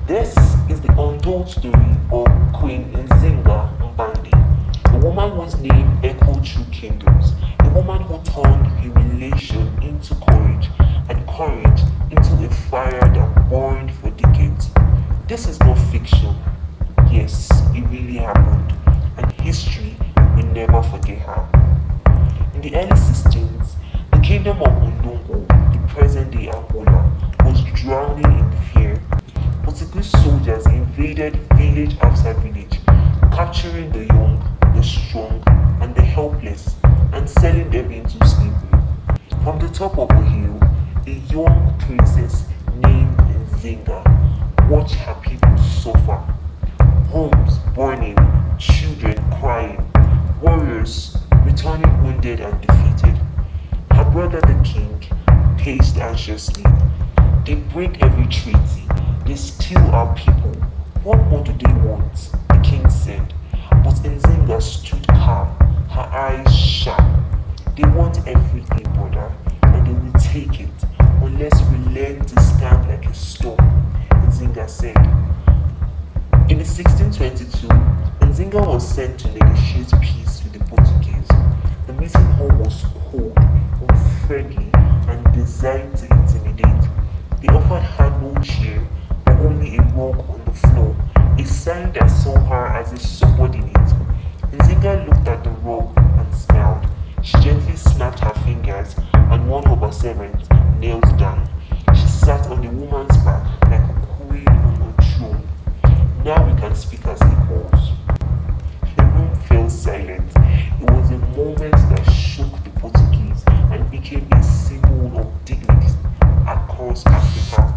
This is the untold story of Queen Nzinga Mbande, a woman whose name echoed through kingdoms, a woman who turned humiliation into courage and courage into a fire that burned for decades. This is not fiction. Yes, it really happened, and history will never forget her. In the early 16s, the kingdom of Undongo, the present-day Angola, was drowning in fear. Portuguese soldiers invaded village after village, capturing the young, the strong, and the helpless, and selling them into slavery. From the top of a hill, a young princess named Nzinga watched her people suffer. Homes burning, children crying, warriors returning wounded and defeated. Her brother the king paced anxiously. They break every treaty, they steal our people. What more do they want? The king said. But Nzinga stood calm, her eyes sharp. They want everything, brother, and they will take it unless we learn to stand like a storm, Nzinga said. In 1622, Nzinga was sent to negotiate peace with the Portuguese. The meeting hall was cold, unfriendly, and designed to intimidate. They offered her no chair, but only a rug on the floor, a sign that saw her as a subordinate. Nzinga looked at the rug and smiled. She gently snapped her fingers, and one of her servants knelt down. She sat on the woman's back like a queen on a throne. Now we can speak as equals. The room fell silent. It was a moment that shook the Portuguese and became a symbol of dignity across Africa.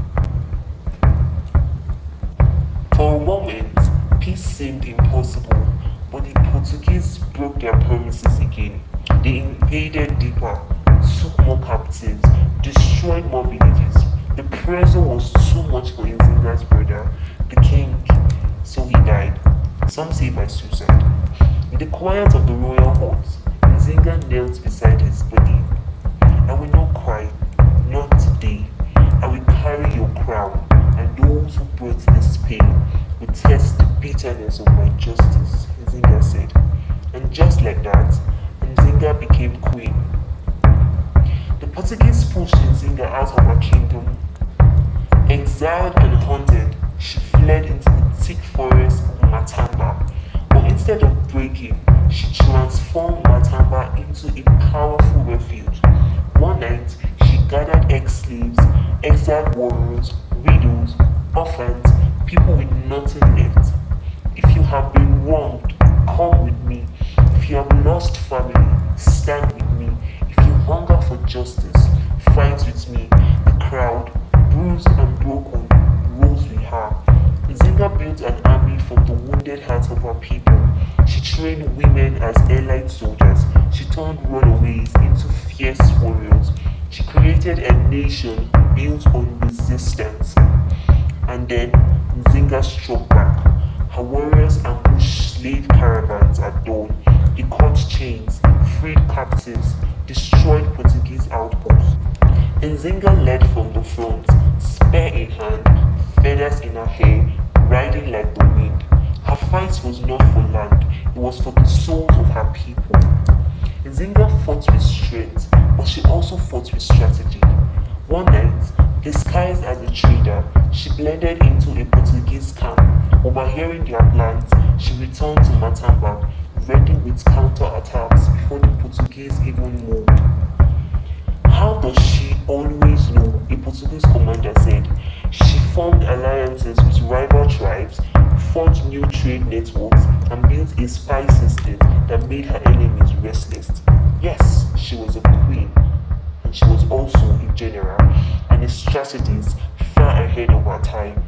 For a moment, peace seemed impossible, but the Portuguese broke their promises again. They invaded deeper, took more captives, destroyed more villages. The pressure was too much for Nzinga's brother, the king, so he died. Some say by suicide. In the quiet of the royal hut, Nzinga knelt beside his body. I will not cry, not today. I will carry your crown, and those who brought this pain will test the bitterness of my justice, Nzinga said. And just like that, Nzinga became queen. The Portuguese pushed Nzinga out of her kingdom. Exiled and haunted, she fled into the thick forest of Matamba. But instead of breaking, she transformed Matamba into a powerful refuge. One night, she gathered ex-slaves, exiled warriors, widows, orphans, people with nothing left. If you have been wronged, come with me. If you have lost family, stand with me. If you hunger for justice, fight with me. The crowd, bruised and broken, rose with her. Nzinga built an army from the wounded hearts of her people. She trained women as allied soldiers. She turned runaways into fierce warriors. She created a nation built on resistance. And then Nzinga struck back. Her warriors ambushed slave caravans at dawn. They cut chains, freed captives, destroyed Portuguese outposts. Nzinga led from the front, spear in hand, feathers in her hair, riding like the wind. Her fight was not for land, it was for the souls of her people. Nzinga fought with strength, but she also fought with strategy. One night, disguised as a trader, she blended into a Portuguese camp. Overhearing their plans, she returned to Matamba, ready with counterattacks before the Portuguese even moved. How does she always know? A Portuguese commander said. She formed alliances with rival tribes, forged new trade networks, and built a spy system that made her enemies restless. Yes, she was a queen, and she was also a general, and a strategist far ahead of her time.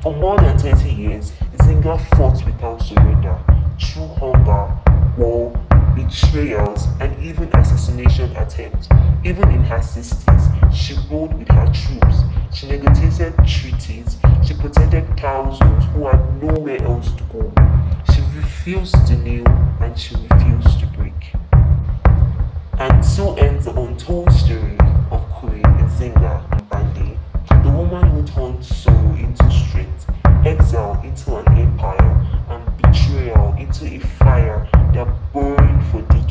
For more than 30 years, Nzinga fought without surrender, through hunger, war, betrayals, and even assassination attempts. Even in her 60s, she rode with her troops. She negotiated treaties. She protected thousands who had nowhere else to go. She refused to kneel and she refused to break. And so ends the untold story of Queen Nzinga Mbande, the woman who turned sorrow into strength.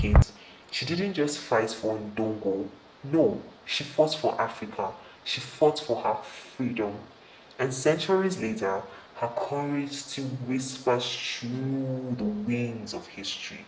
decades, she didn't just fight for Ndongo. No, she fought for Africa. She fought for her freedom. And centuries later, her courage still whispers through the winds of history.